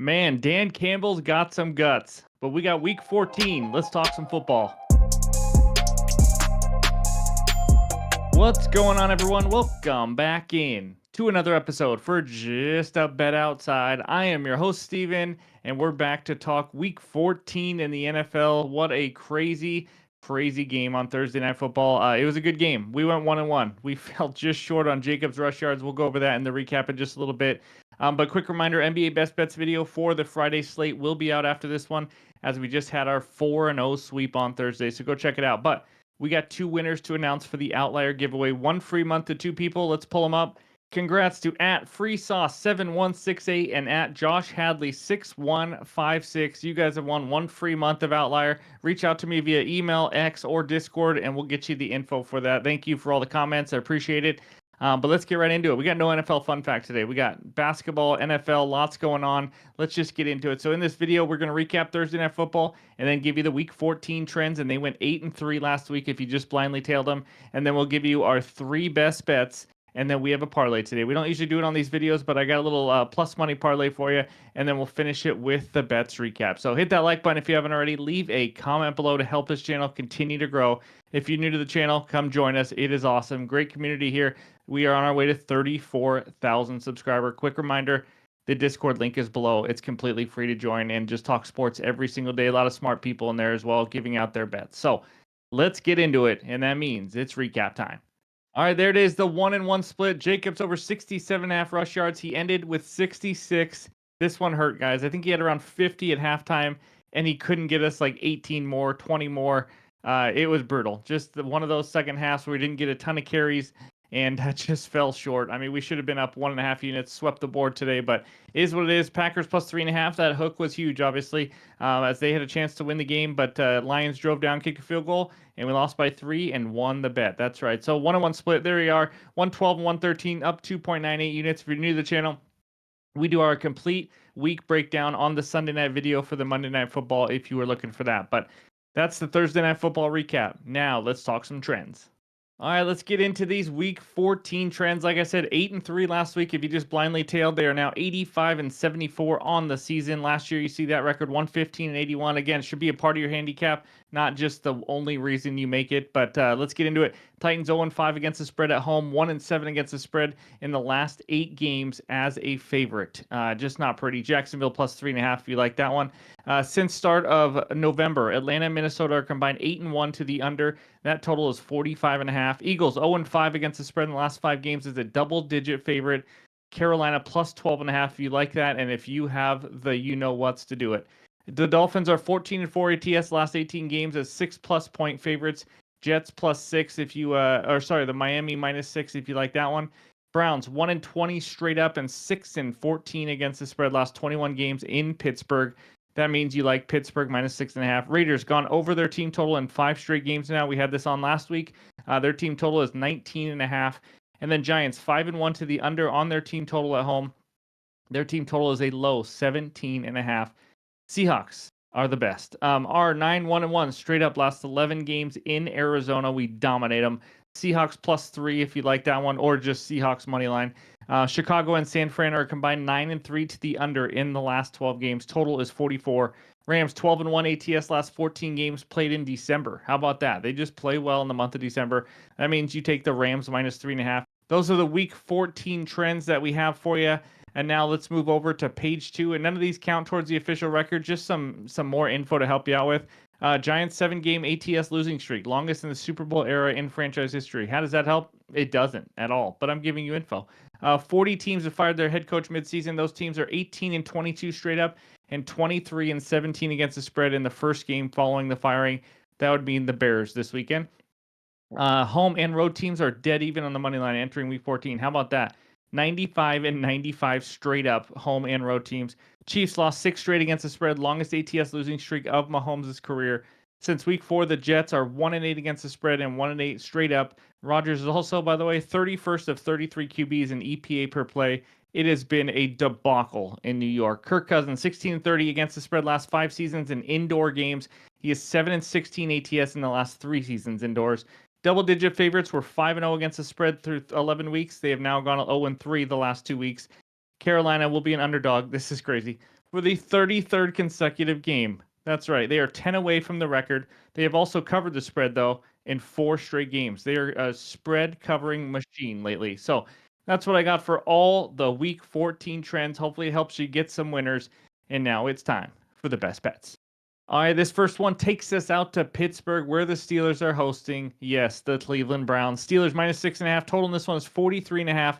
Man, Dan Campbell's got some guts, but we got week 14. Let's talk some football. What's going on, everyone? Welcome back in to another episode for Just a Bet Outside. I am your host, Steven, and we're back to talk week 14 in the NFL. What a crazy game on Thursday Night Football. It was a good game. We went 1-1. We fell just short on Jacobs' rush yards. We'll go over that in the recap in just a little bit. But quick reminder, NBA Best Bets video for the Friday slate will be out after this one, as we just had our 4-0 sweep on Thursday. So go check it out. But we got two winners to announce for the Outlier giveaway. One free month to two people. Let's pull them up. Congrats to at FreeSauce7168 and at Josh Hadley6156. You guys have won one free month of Outlier. Reach out to me via email, X, or Discord, and we'll get you the info for that. Thank you for all the comments. I appreciate it. But let's get right into it. We got no NFL fun fact today. We got basketball, NFL, lots going on. Let's just get into it. So in this video, we're going to recap Thursday Night Football and then give you the Week 14 trends. And they went 8-3 last week if you just blindly tailed them. And then we'll give you our three best bets. And then we have a parlay today. We don't usually do it on these videos, but I got a little plus money parlay for you. And then we'll finish it with the bets recap. So hit that like button if you haven't already. Leave a comment below to help this channel continue to grow. If you're new to the channel, come join us. It is awesome. Great community here. We are on our way to 34,000 subscriber. Quick reminder, the Discord link is below. It's completely free to join and just talk sports every single day. A lot of smart people in there as well, giving out their bets. So let's get into it. And that means it's recap time. All right, there it is, the 1-1 split. Jacobs over 67.5 rush yards. He ended with 66. This one hurt, guys. I think he had around 50 at halftime, and he couldn't get us like 18 more, 20 more. It was brutal. Just one of those second halves where we didn't get a ton of carries, and that just fell short. I mean, we should have been up 1.5 units, swept the board today, but it is what it is. Packers plus 3.5. That hook was huge, obviously, as they had a chance to win the game, but Lions drove down, kicked a field goal, and we lost by 3 and won the bet. That's right. So 1-1 split. There we are. 112 and 113, up 2.98 units. If you're new to the channel, we do our complete week breakdown on the Sunday night video for the Monday Night Football if you were looking for that. But that's the Thursday Night Football recap. Now let's talk some trends. All right, let's get into these week 14 trends. Like I said, 8-3 last week. If you just blindly tailed, they are now 85-74 on the season. Last year, you see that record 115-81. Again, should be a part of your handicap, not just the only reason you make it. But let's get into it. Titans 0-5 against the spread at home, 1-7 against the spread in the last 8 games as a favorite. Just not pretty. Jacksonville plus 3.5 if you like that one. Since start of November, Atlanta and Minnesota are combined 8-1 to the under. That total is 45.5. Eagles 0-5 against the spread in the last 5 games as a double-digit favorite. Carolina plus 12.5 if you like that, and if you have the you-know-whats to do it. The Dolphins are 14-4 ATS last 18 games as 6+ point favorites. Jets plus 6 if you, the Miami minus 6 if you like that one. Browns 1-20 straight up and 6-14 against the spread last 21 games in Pittsburgh. That means you like Pittsburgh minus 6.5. Raiders gone over their team total in 5 straight games now. We had this on last week. Their team total is 19.5. And then Giants 5-1 to the under on their team total at home. Their team total is a low 17.5. Seahawks are the best. Are 9-1-1 straight up last 11 games in Arizona. We dominate them. Seahawks plus 3 if you like that one, or just Seahawks money line. Chicago and San Fran are combined 9-3 to the under in the last 12 games. Total is 44. Rams 12-1 ATS last 14 games played in December. How about that? They just play well in the month of December. That means you take the Rams minus 3.5. Those are the week 14 trends that we have for you. And now let's move over to page 2. And none of these count towards the official record. Just some more info to help you out with. Giants 7-game ATS losing streak, longest in the Super Bowl era in franchise history. How does that help? It doesn't at all, but I'm giving you info. 40 teams have fired their head coach midseason. Those teams are 18-22 straight up and 23-17 against the spread in the first game following the firing. That would mean the Bears this weekend. Home and road teams are dead even on the money line entering week 14. How about that? 95-95 straight up home and road teams. Chiefs lost 6 straight against the spread, longest ATS losing streak of Mahomes' career. Since week 4, the Jets are 1-8 against the spread and 1-8 straight up. Rodgers is also, by the way, 31st of 33 QBs in EPA per play. It has been a debacle in New York. Kirk Cousins 16-30 against the spread last 5 seasons in indoor games. He is 7-16 ATS in the last 3 seasons indoors. Double-digit favorites were 5-0 against the spread through 11 weeks. They have now gone 0-3 the last 2 weeks. Carolina will be an underdog. This is crazy. for the 33rd consecutive game. That's right. They are 10 away from the record. They have also covered the spread, though, in 4 straight games. They are a spread covering machine lately. So that's what I got for all the week 14 trends. Hopefully, it helps you get some winners. And now it's time for the best bets. All right, this first one takes us out to Pittsburgh, where the Steelers are hosting. Yes, the Cleveland Browns. Steelers -6.5. Total in this one is 43.5.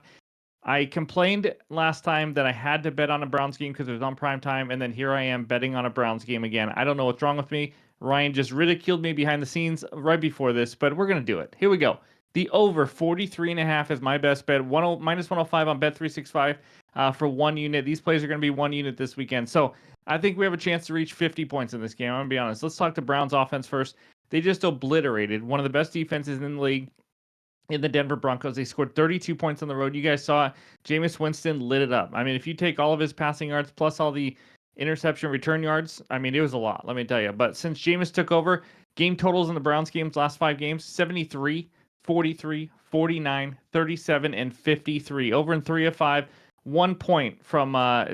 I complained last time that I had to bet on a Browns game because it was on prime time, and then here I am betting on a Browns game again. I don't know what's wrong with me. Ryan just ridiculed me behind the scenes right before this, but we're going to do it. Here we go. The over 43.5 is my best bet. -105 on Bet365 for 1 unit. These plays are going to be 1 unit this weekend. So I think we have a chance to reach 50 points in this game. I'm going to be honest. Let's talk to Browns offense first. They just obliterated one of the best defenses in the league in the Denver Broncos. They scored 32 points on the road. You guys saw it. Jameis Winston lit it up. I mean, if you take all of his passing yards plus all the interception return yards, I mean, it was a lot, let me tell you. But since Jameis took over, game totals in the Browns games, last 5 games, 73, 43, 49, 37, and 53. Over in 3 of 5. 1 point from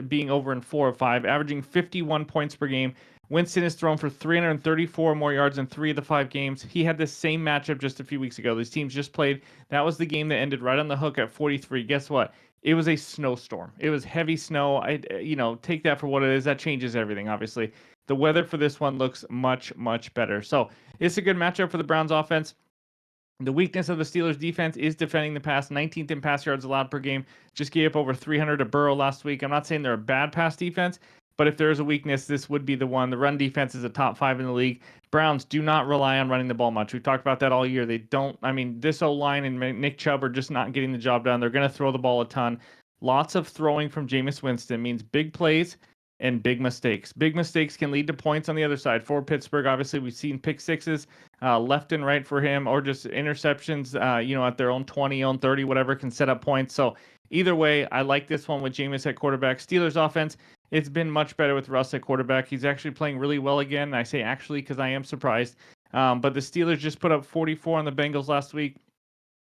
being over in 4 of 5, averaging 51 points per game. Winston has thrown for 334 more yards in 3 of the 5 games. He had this same matchup just a few weeks ago. These teams just played. That was the game that ended right on the hook at 43. Guess what? It was a snowstorm. It was heavy snow. Take that for what it is. That changes everything, obviously. The weather for this one looks much, much better. So it's a good matchup for the Browns offense. The weakness of the Steelers defense is defending the pass, 19th in pass yards allowed per game. Just gave up over 300 to Burrow last week. I'm not saying they're a bad pass defense, but if there is a weakness, this would be the one. The run defense is a top 5 in the league. Browns do not rely on running the ball much. We've talked about that all year. They don't. I mean, this O-line and Nick Chubb are just not getting the job done. They're going to throw the ball a ton. Lots of throwing from Jameis Winston means big plays and big mistakes. Big mistakes can lead to points on the other side. For Pittsburgh, obviously, we've seen pick sixes left and right for him, or just interceptions, at their own 20, own 30, whatever, can set up points. So either way, I like this one with Jameis at quarterback. Steelers offense, it's been much better with Russ at quarterback. He's actually playing really well again. I say actually because I am surprised. But the Steelers just put up 44 on the Bengals last week.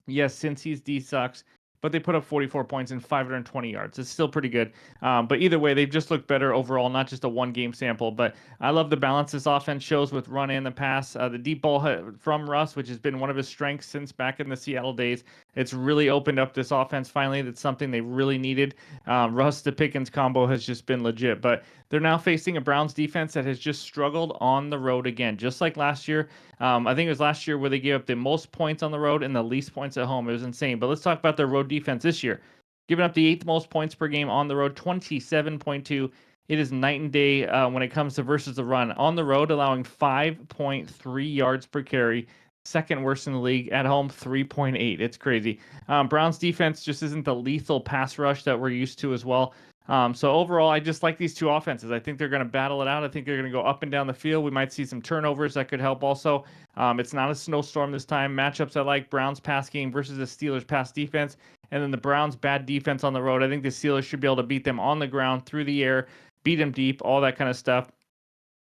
Yes, since he's D sucks, but they put up 44 points and 520 yards. It's still pretty good. But either way, they've just looked better overall, not just a 1 game sample. But I love the balance this offense shows with run and the pass. The deep ball from Russ, which has been one of his strengths since back in the Seattle days. It's really opened up this offense finally. That's something they really needed. Russ to Pickens combo has just been legit. But they're now facing a Browns defense that has just struggled on the road again, just like last year. I think it was last year where they gave up the most points on the road and the least points at home. It was insane. But let's talk about their road defense this year. Giving up the 8th most points per game on the road, 27.2. It is night and day when it comes to versus the run. On the road, allowing 5.3 yards per carry. Second worst in the league. At home, 3.8. It's crazy. Browns defense just isn't the lethal pass rush that we're used to as well. So overall, I just like these two offenses. I think they're going to battle it out. I think they're going to go up and down the field. We might see some turnovers that could help also. It's not a snowstorm this time. Matchups I like: Browns pass game versus the Steelers pass defense, and then the Browns bad defense on the road. I think the Steelers should be able to beat them on the ground, through the air, beat them deep, all that kind of stuff.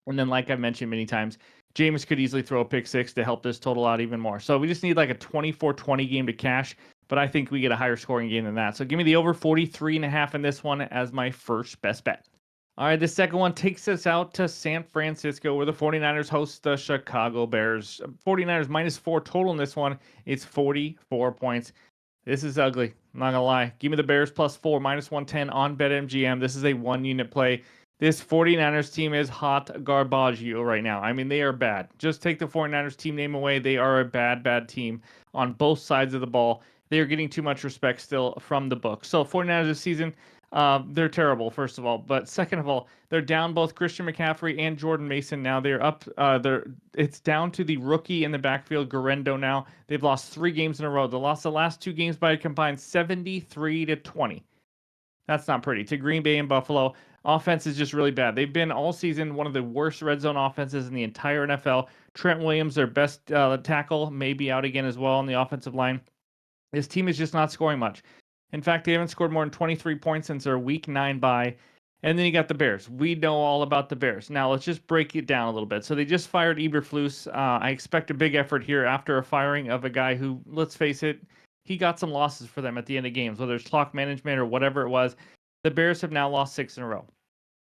And then, like I mentioned many times, Jameis could easily throw a pick six to help this total out even more. So we just need like a 24-20 game to cash, but I think we get a higher scoring game than that. So give me the over 43.5 in this one as my first best bet. All right, the second one takes us out to San Francisco, where the 49ers host the Chicago Bears. 49ers -4 total in this one. It's 44 points. This is ugly. I'm not going to lie. Give me the Bears +4, -110 on BetMGM. This is a 1-unit play. This 49ers team is hot garbaggio right now. I mean, they are bad. Just take the 49ers team name away. They are a bad, bad team on both sides of the ball. They are getting too much respect still from the book. So 49ers this season, they're terrible, first of all. But second of all, they're down both Christian McCaffrey and Jordan Mason now. They're up. It's down to the rookie in the backfield, Garendo now. They've lost 3 games in a row. They lost the last 2 games by a combined 73-20. That's not pretty. To Green Bay and Buffalo. Offense is just really bad. They've been all season one of the worst red zone offenses in the entire NFL. Trent Williams, their best tackle, may be out again as well on the offensive line. This team is just not scoring much. In fact, they haven't scored more than 23 points since their Week 9 bye. And then you got the Bears. We know all about the Bears. Now, let's just break it down a little bit. So they just fired Eberflus. I expect a big effort here after a firing of a guy who, let's face it, he got some losses for them at the end of games, whether it's clock management or whatever it was. The Bears have now lost 6 in a row.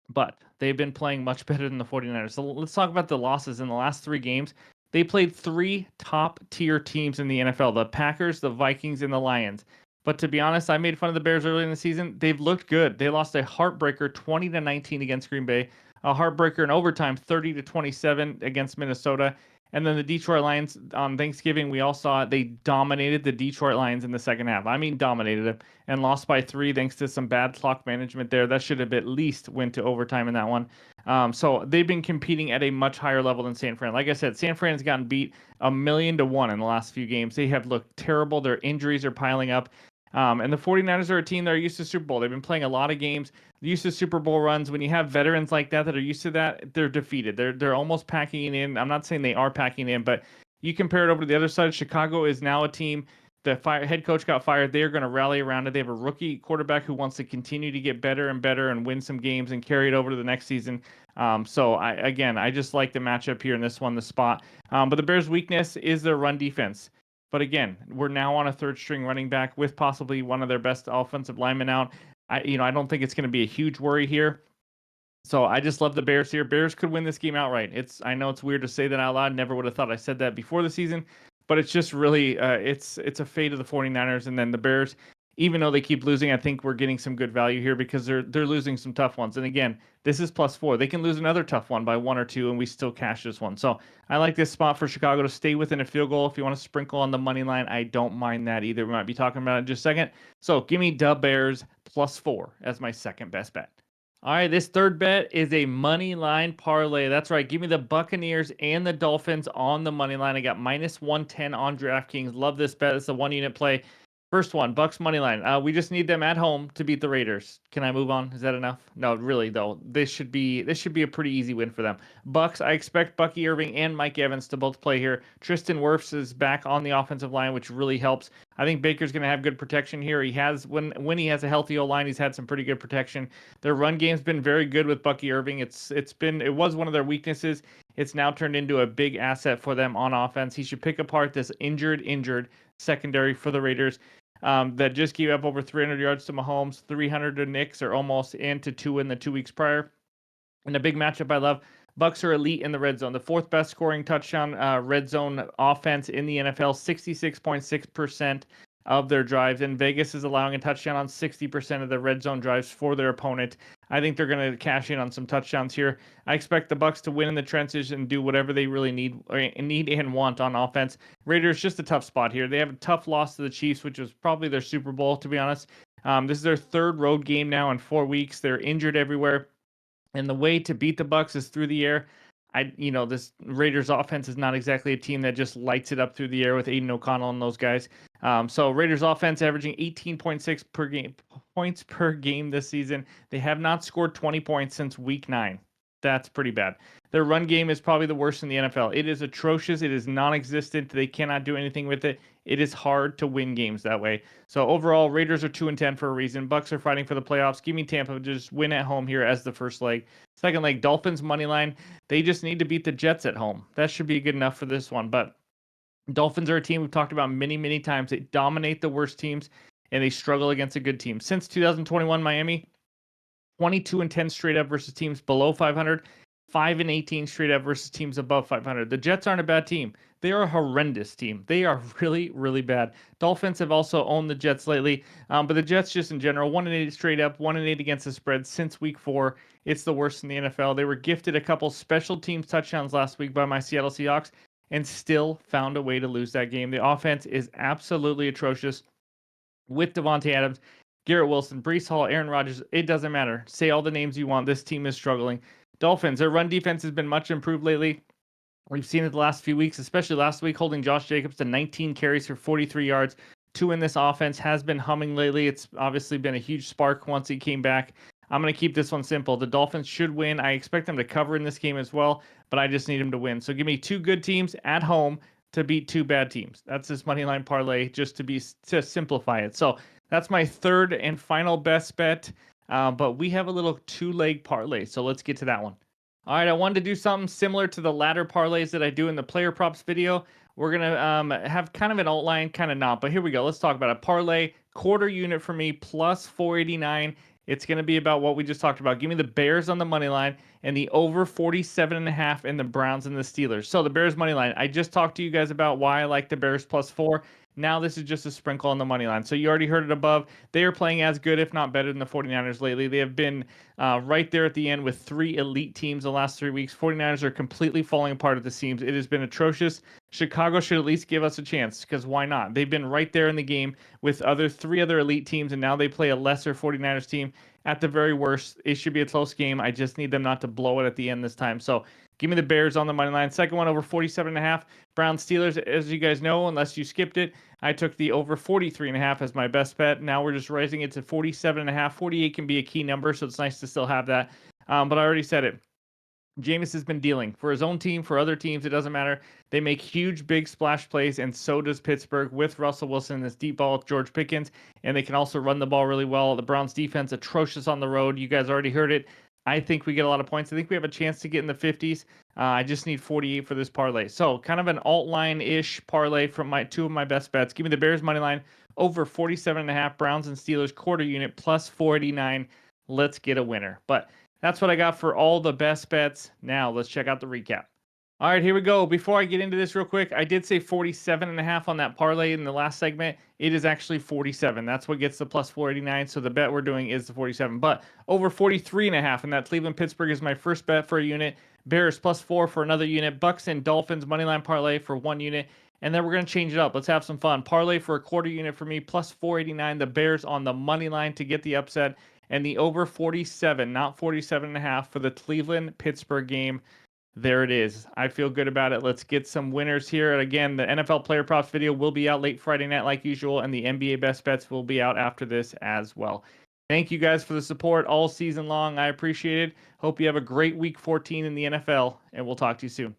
but they've been playing much better than the 49ers. So let's talk about the losses in the last 3 games. They played 3 top-tier teams in the NFL, the Packers, the Vikings, and the Lions. But to be honest, I made fun of the Bears early in the season. They've looked good. They lost a heartbreaker 20-19 against Green Bay, a heartbreaker in overtime 30-27 against Minnesota. And then the Detroit Lions on Thanksgiving, we all saw it. They dominated the Detroit Lions in the second half. I mean, dominated them and lost by 3 thanks to some bad clock management there. That should have at least went to overtime in that one. So they've been competing at a much higher level than San Fran. Like I said, San Fran's gotten beat 1,000,000-1 in the last few games. They have looked terrible. Their injuries are piling up. And the 49ers are a team that are used to Super Bowl. They've been playing a lot of games, used to Super Bowl runs. When you have veterans like that that are used to that, they're defeated. They're almost packing it in. I'm not saying they are packing it in, but you compare it over to the other side. Chicago is now a team. The head coach got fired. They are going to rally around it. They have a rookie quarterback who wants to continue to get better and better and win some games and carry it over to the next season. So I just like the matchup here in this one, the spot. But the Bears' weakness is their run defense. But again, we're now on a third string running back with possibly one of their best offensive linemen out. I don't think it's going to be a huge worry here. So I just love the Bears here. Bears could win this game outright. I know it's weird to say that out loud. Never would have thought I said that before the season, but it's just really it's a fate of the 49ers, and then the Bears. Even though they keep losing, I think we're getting some good value here because they're losing some tough ones. And again, this is +4. They can lose another tough one by 1 or 2, and we still cash this one. So I like this spot for Chicago to stay within a field goal. If you want to sprinkle on the money line, I don't mind that either. We might be talking about it in just a second. So give me the Bears +4 as my second best bet. All right, this third bet is a money line parlay. That's right. Give me the Buccaneers and the Dolphins on the money line. I got -110 on DraftKings. Love this bet. It's a 1-unit play. First one, Bucks money line. We just need them at home to beat the Raiders. Can I move on? Is that enough? No, really though. This should be a pretty easy win for them. Bucks. I expect Bucky Irving and Mike Evans to both play here. Tristan Wirfs is back on the offensive line, which really helps. I think Baker's going to have good protection here. He has when he has a healthy O-line, he's had some pretty good protection. Their run game's been very good with Bucky Irving. It was one of their weaknesses. It's now turned into a big asset for them on offense. He should pick apart this injured secondary for the Raiders. That just gave up over 300 yards to Mahomes, 300 to Knicks, or almost, and to 2 in the 2 weeks prior. And a big matchup I love. Bucks are elite in the red zone. The 4th best scoring touchdown red zone offense in the NFL, 66.6% of their drives. And Vegas is allowing a touchdown on 60% of the red zone drives for their opponent. I think they're going to cash in on some touchdowns here. I expect the Bucks to win in the trenches and do whatever they really need and want on offense. Raiders, just a tough spot here. They have a tough loss to the Chiefs, which was probably their Super Bowl, to be honest. This is their 3rd road game now in 4 weeks. They're injured everywhere. And the way to beat the Bucks is through the air. This Raiders offense is not exactly a team that just lights it up through the air with Aiden O'Connell and those guys. So Raiders offense averaging 18.6 points per game this season. They have not scored 20 points since week 9. That's pretty bad. Their run game is probably the worst in the NFL. It is atrocious. It is non-existent. They cannot do anything with it. It is hard to win games that way. So overall, Raiders are 2-10 for a reason. Bucks are fighting for the playoffs. Give me Tampa. Just win at home here as the first leg. Second leg, Dolphins money line. They just need to beat the Jets at home. That should be good enough for this one. But Dolphins are a team we've talked about many, many times. They dominate the worst teams, and they struggle against a good team. Since 2021, Miami, 22-10 straight up versus teams below 500, 5-18 straight up versus teams above 500. The Jets aren't a bad team. They are a horrendous team. They are really, really bad. Dolphins have also owned the Jets lately, but the Jets just in general, 1-8 straight up, 1-8 against the spread since week 4. It's the worst in the NFL. They were gifted a couple special teams touchdowns last week by my Seattle Seahawks and still found a way to lose that game. The offense is absolutely atrocious with Devontae Adams, Garrett Wilson, Breece Hall, Aaron Rodgers. It doesn't matter. Say all the names you want. This team is struggling. Dolphins, their run defense has been much improved lately. We've seen it the last few weeks, especially last week, holding Josh Jacobs to 19 carries for 43 yards. 2 in this offense has been humming lately. It's obviously been a huge spark once he came back. I'm going to keep this one simple. The Dolphins should win. I expect them to cover in this game as well, but I just need them to win. So give me 2 good teams at home to beat 2 bad teams. That's this money line parlay, just to simplify it. So that's my third and final best bet. But we have a little 2-leg parlay, so let's get to that one. All right, I wanted to do something similar to the ladder parlays that I do in the player props video. We're going to have kind of an outline, kind of not, but here we go. Let's talk about it. Parlay, quarter unit for me, plus 489. It's going to be about what we just talked about. Give me the Bears on the money line and the over 47.5 and the Browns and the Steelers. So the Bears money line, I just talked to you guys about why I like the Bears +4. Now this is just a sprinkle on the money line. So you already heard it above. They are playing as good, if not better, than the 49ers lately. They have been right there at the end with 3 elite teams the last 3 weeks. 49ers are completely falling apart at the seams. It has been atrocious. Chicago should at least give us a chance, because why not? They've been right there in the game with 3 other elite teams, and now they play a lesser 49ers team. At the very worst, it should be a close game. I just need them not to blow it at the end this time. So give me the Bears on the money line. Second one over 47.5. Browns Steelers, as you guys know, unless you skipped it, I took the over 43.5 as my best bet. Now we're just raising it to 47.5. 48 can be a key number, so it's nice to still have that. But I already said it. Jameis has been dealing for his own team, for other teams. It doesn't matter. They make huge, big splash plays, and so does Pittsburgh with Russell Wilson, this deep ball with George Pickens, and they can also run the ball really well. The Browns defense atrocious on the road. You guys already heard it. I think we get a lot of points. I think we have a chance to get in the 50s. I just need 48 for this parlay. So kind of an alt line-ish parlay from my 2 of my best bets. Give me the Bears money line over 47.5. Browns and Steelers quarter unit +489. Let's get a winner. But that's what I got for all the best bets. Now let's check out the recap. All right, here we go. Before I get into this real quick, I did say 47.5 on that parlay in the last segment. It is actually 47. That's what gets the +489. So the bet we're doing is the 47. But over 43.5, and that Cleveland Pittsburgh is my first bet for a unit. Bears +4 for another unit. Bucks and Dolphins moneyline parlay for 1 unit. And then we're going to change it up. Let's have some fun. Parlay for a quarter unit for me, +489. The Bears on the money line to get the upset. And the over 47, not 47.5, for the Cleveland Pittsburgh game. There it is. I feel good about it. Let's get some winners here. And again, the NFL player props video will be out late Friday night like usual, and the NBA best bets will be out after this as well. Thank you guys for the support all season long. I appreciate it. Hope you have a great week 14 in the NFL, and we'll talk to you soon.